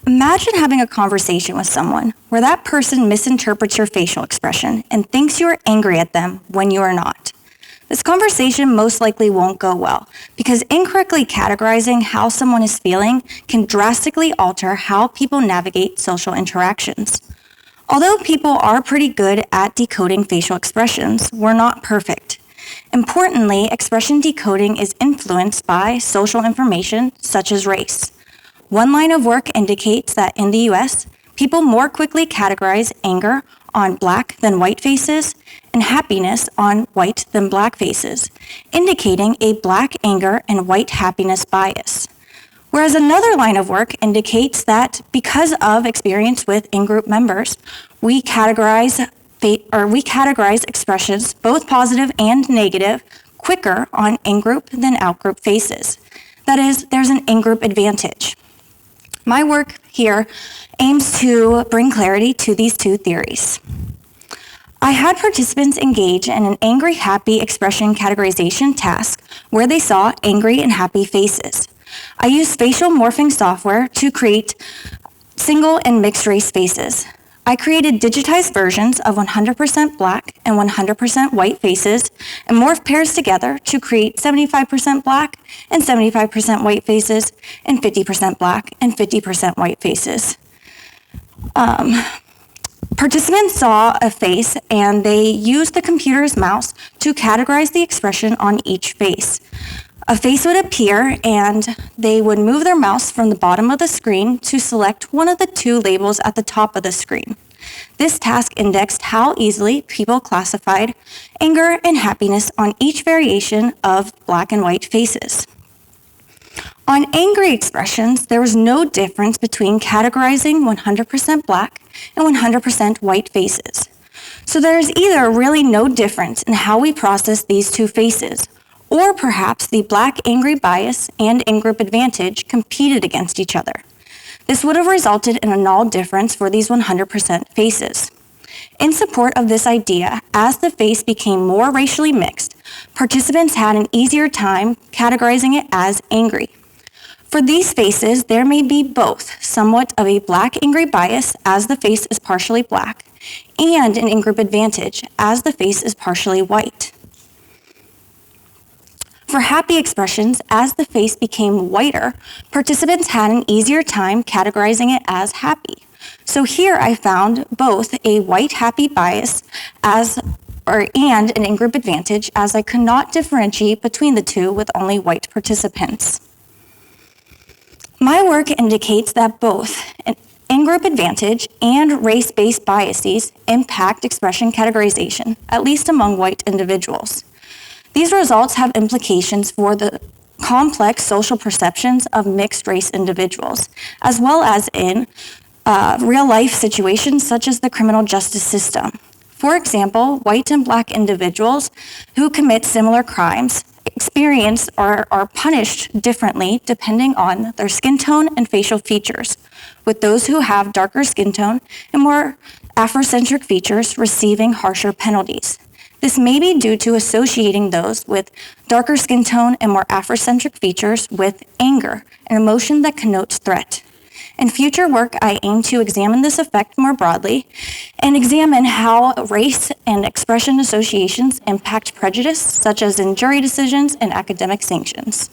Imagine having a conversation with someone where that person misinterprets your facial expression and thinks you are angry at them when you are not. This conversation most likely won't go well because incorrectly categorizing how someone is feeling can drastically alter how people navigate social interactions. Although people are pretty good at decoding facial expressions, we're not perfect. Importantly, expression decoding is influenced by social information such as race. One line of work indicates that in the US, people more quickly categorize anger on black than white faces and happiness on white than black faces, indicating a black anger and white happiness bias. Whereas another line of work indicates that because of experience with in-group members, we categorize expressions, both positive and negative, quicker on in-group than out-group faces. That is, there's an in-group advantage. My work here aims to bring clarity to these two theories. I had participants engage in an angry-happy expression categorization task where they saw angry and happy faces. I used facial morphing software to create single and mixed race faces. I created digitized versions of 100% black and 100% white faces and morphed pairs together to create 75% black and 75% white faces and 50% black and 50% white faces. Participants saw a face and they used the computer's mouse to categorize the expression on each face. A face would appear and they would move their mouse from the bottom of the screen to select one of the two labels at the top of the screen. This task indexed how easily people classified anger and happiness on each variation of black and white faces. On angry expressions, there was no difference between categorizing 100% black and 100% white faces. So there is either really no difference in how we process these two faces, or perhaps the black angry bias and in-group advantage competed against each other. This would have resulted in a null difference for these 100% faces. In support of this idea, as the face became more racially mixed, participants had an easier time categorizing it as angry. For these faces, there may be both somewhat of a black angry bias as the face is partially black, and an in-group advantage as the face is partially white. For happy expressions, as the face became whiter, participants had an easier time categorizing it as happy. So here I found both a white happy bias and an in-group advantage, as I could not differentiate between the two with only white participants. My work indicates that both an in-group advantage and race-based biases impact expression categorization, at least among white individuals. These results have implications for the complex social perceptions of mixed race individuals, as well as in real-life situations such as the criminal justice system. For example, white and black individuals who commit similar crimes experience or are punished differently depending on their skin tone and facial features, with those who have darker skin tone and more Afrocentric features receiving harsher penalties. This may be due to associating those with darker skin tone and more Afrocentric features with anger, an emotion that connotes threat. In future work, I aim to examine this effect more broadly and examine how race and expression associations impact prejudice, such as in jury decisions and academic sanctions.